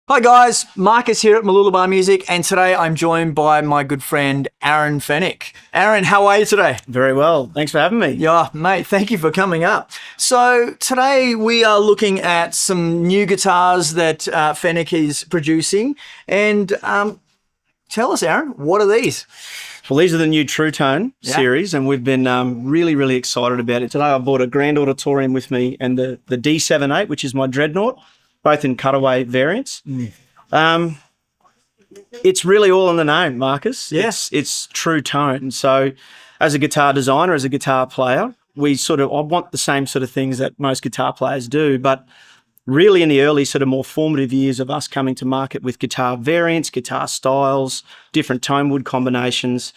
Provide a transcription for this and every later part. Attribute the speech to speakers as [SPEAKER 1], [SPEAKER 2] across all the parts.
[SPEAKER 1] Hi guys, Marcus here at Mooloolaba Music, and today I'm joined by my good friend Aaron Fenech. Aaron, how are you today?
[SPEAKER 2] Very well. Thanks for having me.
[SPEAKER 1] Yeah, mate, thank you for coming up. So today we are looking at some new guitars that Fenech is producing, and tell us, Aaron, what are these?
[SPEAKER 2] Well, these are the new True Tone series, and we've been really excited about it. Today I bought a Grand Auditorium with me and the D78, which is my Dreadnought, both in cutaway variants. It's really all in the name, Marcus.
[SPEAKER 1] Yes.
[SPEAKER 2] It's True Tone. So as a guitar designer, as a guitar player, I want the same sort of things that most guitar players do, but really in the early sort of more formative years of us coming to market with guitar variants, guitar styles, different tone wood combinations,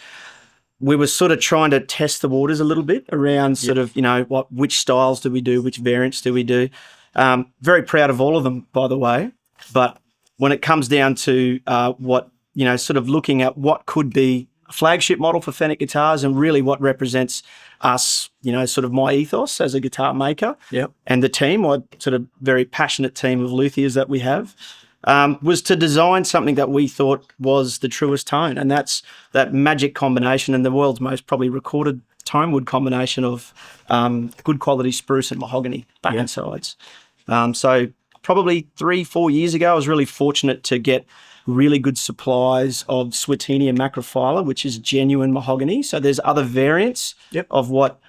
[SPEAKER 2] we were sort of trying to test the waters a little bit around sort of, which styles do we do, which variants do we do. Very proud of all of them, by the way. But when it comes down to sort of looking at what could be a flagship model for Fenech guitars and really what represents us, sort of my ethos as a guitar maker and the team, or sort of very passionate team of luthiers that we have, was to design something that we thought was the truest tone. And that's that magic combination and the world's most probably recorded tone wood combination of good quality spruce and mahogany back and sides. So probably 3-4 years ago, I was really fortunate to get really good supplies of Swetenia macrophylla, which is genuine mahogany. So there's other variants of what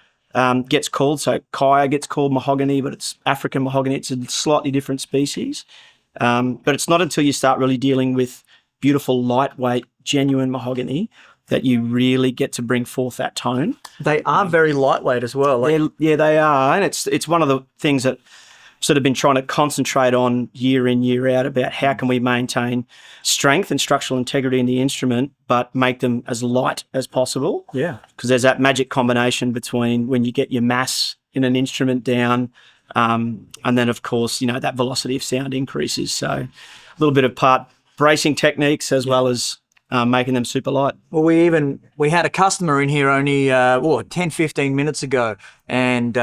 [SPEAKER 2] gets called. So Kaya gets called mahogany, but it's African mahogany. It's a slightly different species. But it's not until you start really dealing with beautiful, lightweight, genuine mahogany that you really get to bring forth that tone.
[SPEAKER 1] They are very lightweight as well.
[SPEAKER 2] They are. And it's one of the things that sort of been trying to concentrate on year in, year out about how can we maintain strength and structural integrity in the instrument, but make them as light as possible.
[SPEAKER 1] Yeah.
[SPEAKER 2] Because there's that magic combination between when you get your mass in an instrument down, and then, of course, that velocity of sound increases. So a little bit of part bracing techniques as well as making them super light.
[SPEAKER 1] Well, we had a customer in here only 10-15 minutes ago, and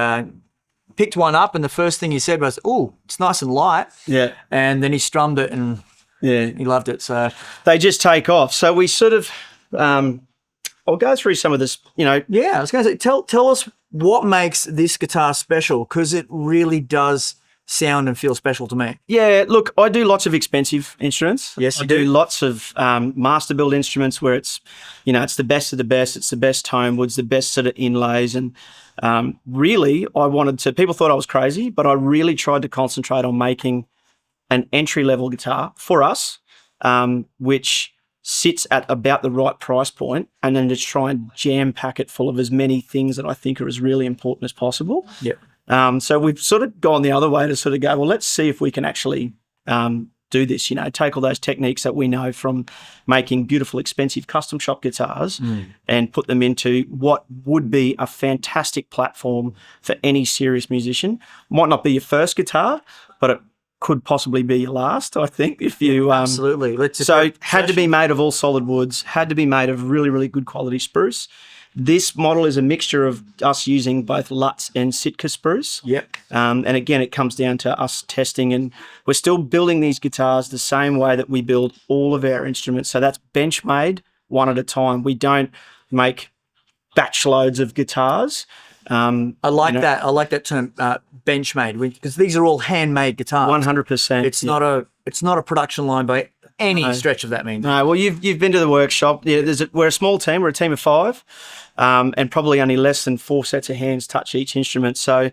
[SPEAKER 1] picked one up, and the first thing he said was, "Oh, it's nice and light."
[SPEAKER 2] Yeah.
[SPEAKER 1] And then he strummed it, and he loved it. So
[SPEAKER 2] they just take off. So we sort of, I'll go through some of this.
[SPEAKER 1] I was going to say, tell us what makes this guitar special, because it really does sound and feel special to me.
[SPEAKER 2] Yeah, look, I do lots of expensive instruments.
[SPEAKER 1] Yes,
[SPEAKER 2] I do lots of master build instruments where it's, it's the best of the best. It's the best tone woods, the best sort of inlays. And really, people thought I was crazy, but I really tried to concentrate on making an entry-level guitar for us, which sits at about the right price point, and then just try and jam-pack it full of as many things that I think are as really important as possible.
[SPEAKER 1] Yep.
[SPEAKER 2] So we've sort of gone the other way to sort of go, well, let's see if we can actually do this, take all those techniques that we know from making beautiful, expensive custom shop guitars and put them into what would be a fantastic platform for any serious musician. Might not be your first guitar, but it could possibly be your last, I think, if you...
[SPEAKER 1] Absolutely.
[SPEAKER 2] Had to be made of all solid woods, had to be made of really good quality spruce. This model is a mixture of us using both Lutz and Sitka spruce.
[SPEAKER 1] Yep.
[SPEAKER 2] And again, it comes down to us testing, and we're still building these guitars the same way that we build all of our instruments. So that's Benchmade, one at a time. We don't make batch loads of guitars.
[SPEAKER 1] I like that. I like that term, Benchmade, because these are all handmade guitars.
[SPEAKER 2] 100%.
[SPEAKER 1] It's not a production line by any stretch of that means.
[SPEAKER 2] No, well, you've been to the workshop. Yeah, we're a small team. We're a team of 5, and probably only less than 4 sets of hands touch each instrument. So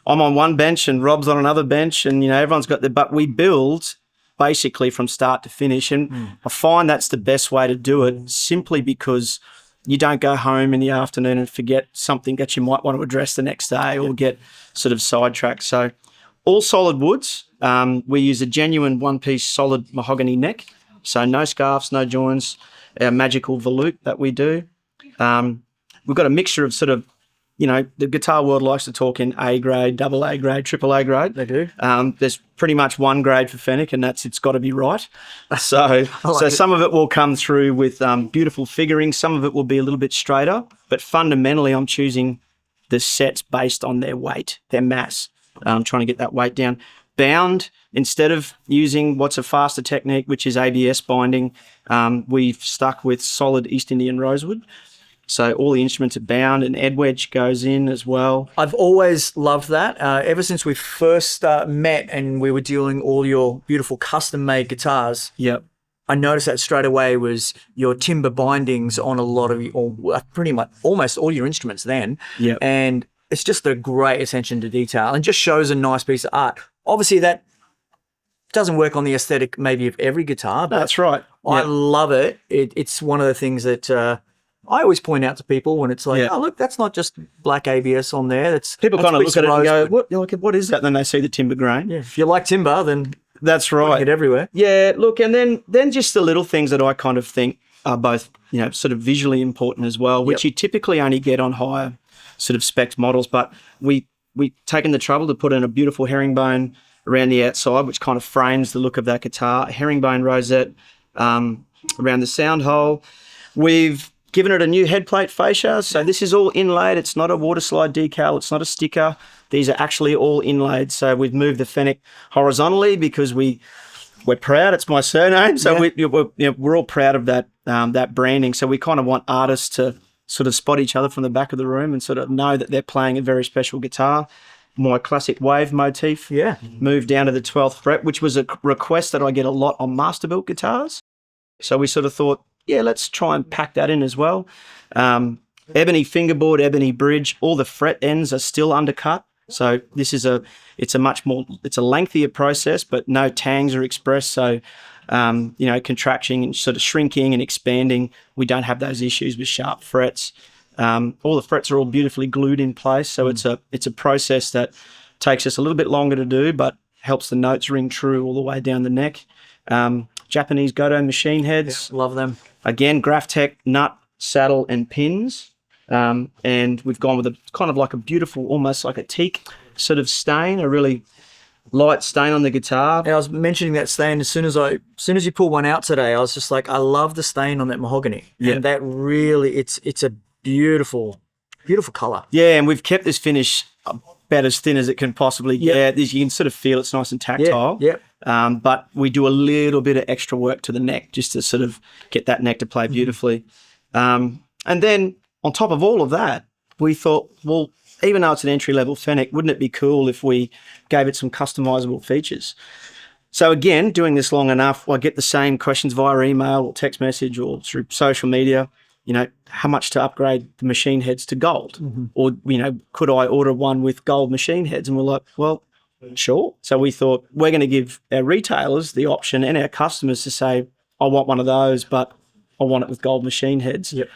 [SPEAKER 2] I'm on one bench and Rob's on another bench, and everyone's got but we build basically from start to finish, and I find that's the best way to do it, simply because you don't go home in the afternoon and forget something that you might want to address the next day or get sort of sidetracked. So all solid woods. We use a genuine one-piece solid mahogany neck, so no scarves, no joins, our magical volute that we do. We've got a mixture of sort of, the guitar world likes to talk in A grade, double A grade, triple A grade.
[SPEAKER 1] They do.
[SPEAKER 2] There's pretty much one grade for Fenech, and it's got to be right. So some of it will come through with beautiful figuring. Some of it will be a little bit straighter, but fundamentally I'm choosing the sets based on their weight, their mass. Trying to get that weight down. bound. Instead of using what's a faster technique, which is ABS binding, we've stuck with solid East Indian rosewood. So all the instruments are bound, and Ed wedge goes in as well.
[SPEAKER 1] I've always loved that. Ever since we first met and we were doing all your beautiful custom-made guitars,
[SPEAKER 2] Yep.
[SPEAKER 1] I noticed that straight away was your timber bindings on a lot of, or pretty much almost all your instruments then.
[SPEAKER 2] Yep.
[SPEAKER 1] And it's just a great attention to detail and just shows a nice piece of art. Obviously, that doesn't work on the aesthetic maybe of every guitar, but
[SPEAKER 2] That's right.
[SPEAKER 1] I
[SPEAKER 2] Yep.
[SPEAKER 1] love it. It's one of the things that I always point out to people when it's like,
[SPEAKER 2] Yeah.
[SPEAKER 1] oh, look, that's not just black ABS on there.
[SPEAKER 2] People
[SPEAKER 1] that's
[SPEAKER 2] kind of
[SPEAKER 1] a piece
[SPEAKER 2] look at it and go,
[SPEAKER 1] rosewood.
[SPEAKER 2] "What? You're like, what is that?" Then they see the timber grain.
[SPEAKER 1] Yeah, if you like timber, then
[SPEAKER 2] That's
[SPEAKER 1] putting
[SPEAKER 2] right.
[SPEAKER 1] it everywhere.
[SPEAKER 2] Yeah, look, and then just the little things that I kind of think are both, sort of visually important as well, which you typically only get on higher sort of spec models. But we taken the trouble to put in a beautiful herringbone around the outside, which kind of frames the look of that guitar. A herringbone rosette around the sound hole. We've given it a new headplate fascia, so this is all inlaid. It's not a water slide decal. It's not a sticker. These are actually all inlaid. So we've moved the Fenech horizontally because we're proud. It's my surname, so we're all proud of that that branding. So we kind of want artists to sort of spot each other from the back of the room and sort of know that they're playing a very special guitar. My classic wave motif moved down to the 12th fret, which was a request that I get a lot on Masterbuilt guitars. So we sort of thought, let's try and pack that in as well. Ebony fingerboard, ebony bridge, all the fret ends are still undercut. So this is it's a lengthier process, but no tangs are expressed. So, contracting and sort of shrinking and expanding, we don't have those issues with sharp frets. All the frets are all beautifully glued in place. So it's a process that takes us a little bit longer to do, but helps the notes ring true all the way down the neck. Japanese Godo machine heads.
[SPEAKER 1] Yeah, love them.
[SPEAKER 2] Again, Graphtec nut, saddle, and pins. And we've gone with a kind of like a beautiful, almost like a teak sort of stain, a really light stain on the guitar.
[SPEAKER 1] And I was mentioning that stain as soon as you pull one out today, I was just like, I love the stain on that mahogany.
[SPEAKER 2] Yeah.
[SPEAKER 1] And that really, it's a beautiful, beautiful color.
[SPEAKER 2] Yeah, and we've kept this finish about as thin as it can possibly get. You can sort of feel it's nice and tactile.
[SPEAKER 1] Yep.
[SPEAKER 2] But we do a little bit of extra work to the neck just to sort of get that neck to play beautifully. And then on top of all of that, we thought, well, even though it's an entry-level Fenech, wouldn't it be cool if we gave it some customizable features? So again, doing this long enough, I get the same questions via email or text message or through social media. How much to upgrade the machine heads to gold? Or, could I order one with gold machine heads? And we're like, well, sure. So we thought we're going to give our retailers the option and our customers to say, I want one of those, but I want it with gold machine heads.
[SPEAKER 1] Yep.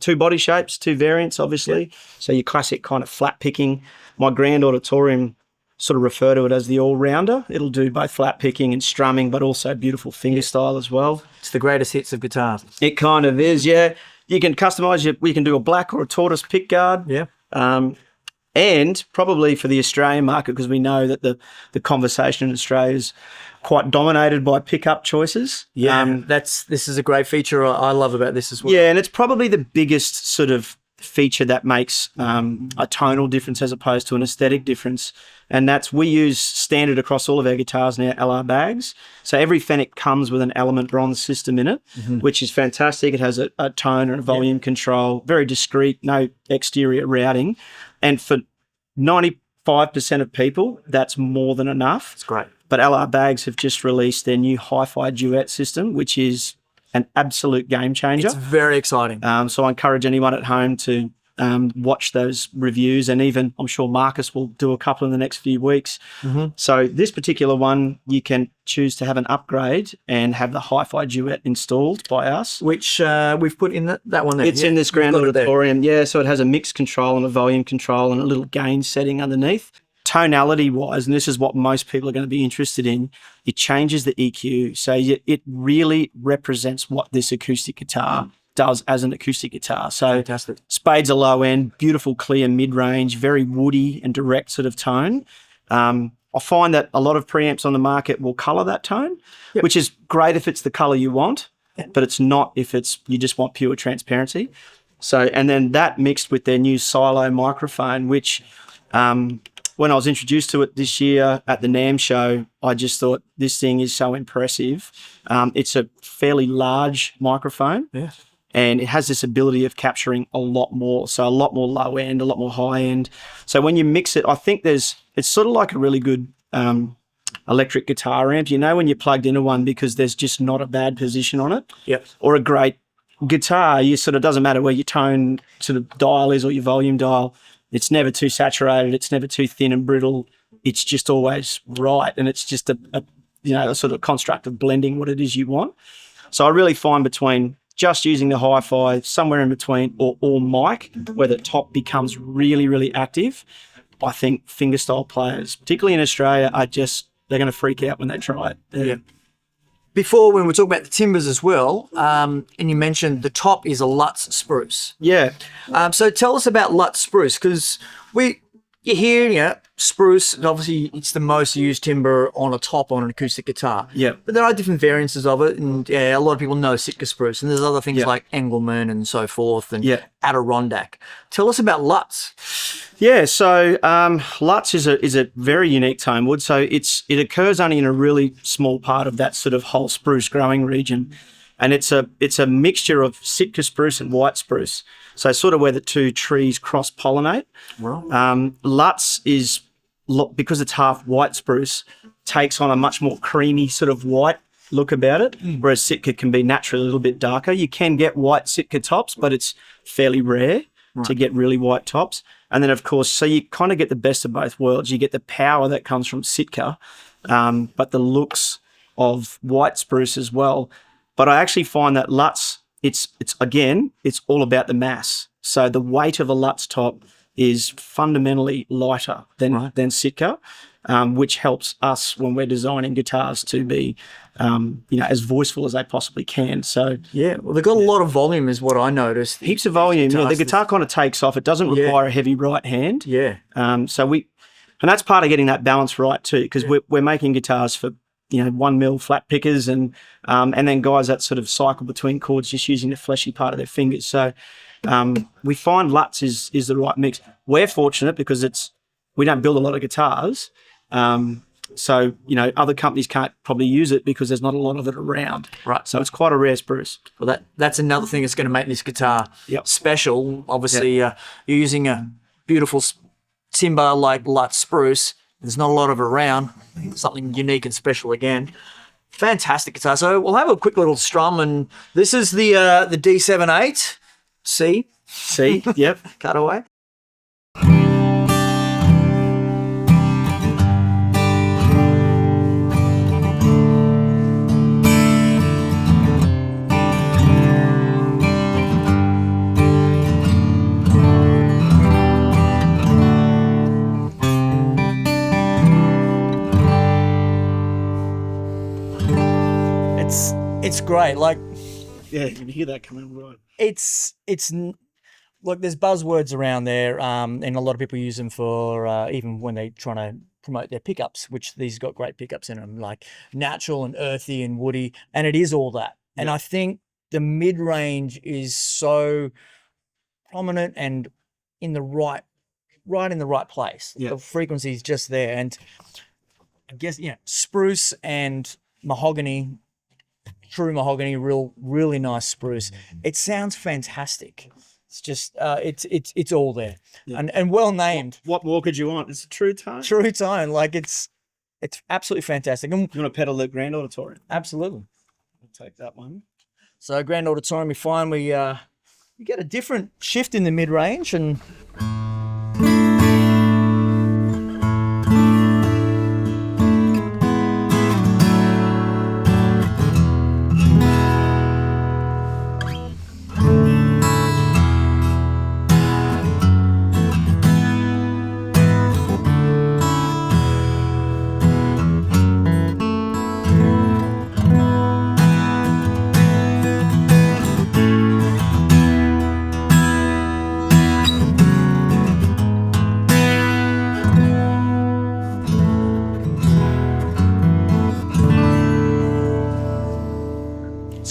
[SPEAKER 2] 2 body shapes, 2 variants, obviously. Yep. So your classic kind of flat picking. My grand auditorium sort of refer to it as the all-rounder. It'll do both flat picking and strumming, but also beautiful finger style as well.
[SPEAKER 1] It's the greatest hits of guitars.
[SPEAKER 2] It kind of is, yeah. You can customize it. We can do a black or a tortoise pick guard.
[SPEAKER 1] Yeah.
[SPEAKER 2] And probably for the Australian market, because we know that the conversation in Australia is quite dominated by pickup choices.
[SPEAKER 1] Yeah, this is a great feature I love about this as well.
[SPEAKER 2] Yeah, and it's probably the biggest sort of feature that makes a tonal difference as opposed to an aesthetic difference. And that's, we use standard across all of our guitars now, LR bags. So every Fenech comes with an element bronze system in it, which is fantastic. It has a tone and a volume control, very discreet, no exterior routing. And for 95% of people, that's more than enough.
[SPEAKER 1] It's great.
[SPEAKER 2] But LR Bags have just released their new hi-fi duet system, which is an absolute game changer.
[SPEAKER 1] It's very exciting.
[SPEAKER 2] So I encourage anyone at home to watch those reviews, and even I'm sure Marcus will do a couple in the next few weeks. So this particular one, you can choose to have an upgrade and have the hi-fi duet installed by us.
[SPEAKER 1] Which we've put in that one there.
[SPEAKER 2] It's in this grand auditorium. Yeah, so it has a mix control and a volume control and a little gain setting underneath. Tonality wise, and this is what most people are going to be interested in, it changes the EQ. So it really represents what this acoustic guitar does as an acoustic guitar. So
[SPEAKER 1] fantastic.
[SPEAKER 2] Spades are low end, beautiful clear mid-range, very woody and direct sort of tone. I find that a lot of preamps on the market will color that tone, which is great if it's the color you want, but it's not if you just want pure transparency. So, and then that mixed with their new silo microphone, which when I was introduced to it this year at the NAMM show, I just thought this thing is so impressive. It's a fairly large microphone.
[SPEAKER 1] Yeah.
[SPEAKER 2] And it has this ability of capturing a lot more. So a lot more low end, a lot more high end. So when you mix it, I think it's sort of like a really good electric guitar amp. You know when you're plugged into one because there's just not a bad position on it.
[SPEAKER 1] Yep.
[SPEAKER 2] Or a great guitar, you sort of doesn't matter where your tone sort of dial is or your volume dial. It's never too saturated. It's never too thin and brittle. It's just always right. And it's just a sort of construct of blending what it is you want. So I really find between just using the hi-fi, somewhere in between, or mic, where the top becomes really, really active, I think fingerstyle players, particularly in Australia, they're going to freak out when they try it.
[SPEAKER 1] Yeah. Before, when we talk about the timbers as well, and you mentioned the top is a Lutz spruce.
[SPEAKER 2] Yeah.
[SPEAKER 1] So tell us about Lutz spruce, because you hear, spruce, and obviously it's the most used timber on a top on an acoustic guitar.
[SPEAKER 2] Yeah.
[SPEAKER 1] But there are different variances of it, and a lot of people know Sitka spruce, and there's other things like Engelmann and so forth, and Adirondack. Tell us about Lutz.
[SPEAKER 2] Yeah, so Lutz is a very unique tone wood. So it occurs only in a really small part of that sort of whole spruce growing region, and it's a mixture of Sitka spruce and white spruce. So sort of where the two trees cross pollinate.
[SPEAKER 1] Right.
[SPEAKER 2] Lutz is, because it's half white spruce, takes on a much more creamy sort of white look about it, whereas Sitka can be naturally a little bit darker. You can get white Sitka tops, but it's fairly rare to get really white tops. And then, of course, so you kind of get the best of both worlds. You get the power that comes from Sitka, but the looks of white spruce as well. But I actually find that Lutz, it's all about the mass. So the weight of a Lutz top is fundamentally lighter than Sitka, which helps us when we're designing guitars to be, as voiceful as they possibly can. So
[SPEAKER 1] well, they've got a lot of volume, is what I noticed.
[SPEAKER 2] Heaps of volume. Yeah, the guitar kind of takes off. It doesn't require a heavy right hand.
[SPEAKER 1] Yeah.
[SPEAKER 2] And that's part of getting that balance right too, because we're making guitars for 1 mil flat pickers and then guys that sort of cycle between chords just using the fleshy part of their fingers. So we find Lutz is the right mix. We're fortunate because we don't build a lot of guitars. So, other companies can't probably use it because there's not a lot of it around.
[SPEAKER 1] Right.
[SPEAKER 2] So it's quite a rare spruce.
[SPEAKER 1] Well, that's another thing that's going to make this guitar special. Obviously, you're using a beautiful timber like Lutz spruce. There's not a lot of it around. Something unique and special again. Fantastic guitar. So we'll have a quick little strum, and this is the D7/8 C.
[SPEAKER 2] Yep.
[SPEAKER 1] Cutaway. It's great. Like,
[SPEAKER 2] yeah, you can hear that coming right.
[SPEAKER 1] It's like there's buzzwords around there, and a lot of people use them for even when they're trying to promote their pickups, which these got great pickups in them, like natural and earthy and woody, and it is all that. Yeah. And I think the mid range is so prominent and in the right in the right place. Yeah. The frequency is just there, and I guess spruce and mahogany. True mahogany, really nice spruce. It sounds fantastic. It's just it's all there, and well named.
[SPEAKER 2] What more could you want? It's a true tone.
[SPEAKER 1] True tone, like it's absolutely fantastic. And
[SPEAKER 2] you want to pedal the Grand Auditorium?
[SPEAKER 1] Absolutely.
[SPEAKER 2] I'll take that one.
[SPEAKER 1] So Grand Auditorium, we find we get a different shift in the mid range and.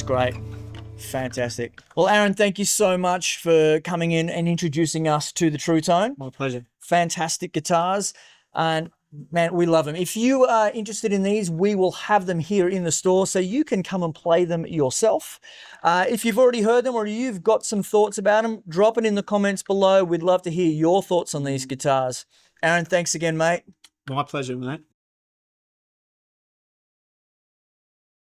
[SPEAKER 1] Great. Fantastic. Well, Aaron, thank you so much for coming in and introducing us to the True Tone.
[SPEAKER 2] My pleasure.
[SPEAKER 1] Fantastic guitars. And man, we love them. If you are interested in these, we will have them here in the store so you can come and play them yourself. If you've already heard them or you've got some thoughts about them, drop it in the comments below. We'd love to hear your thoughts on these guitars. Aaron, thanks again, mate.
[SPEAKER 2] My pleasure, mate.